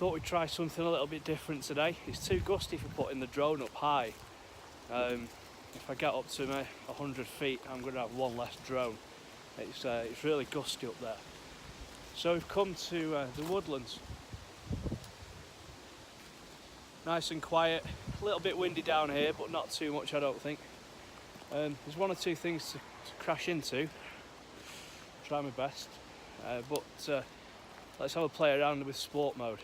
thought we'd try something a little bit different today. It's too gusty for putting the drone up high. If I get up to 100 feet, I'm going to have one less drone. It's really gusty up there. So we've come to the woodlands. Nice and quiet, a little bit windy down here, but not too much, I don't think. There's one or two things to crash into. Try my best, but let's have a play around with sport mode.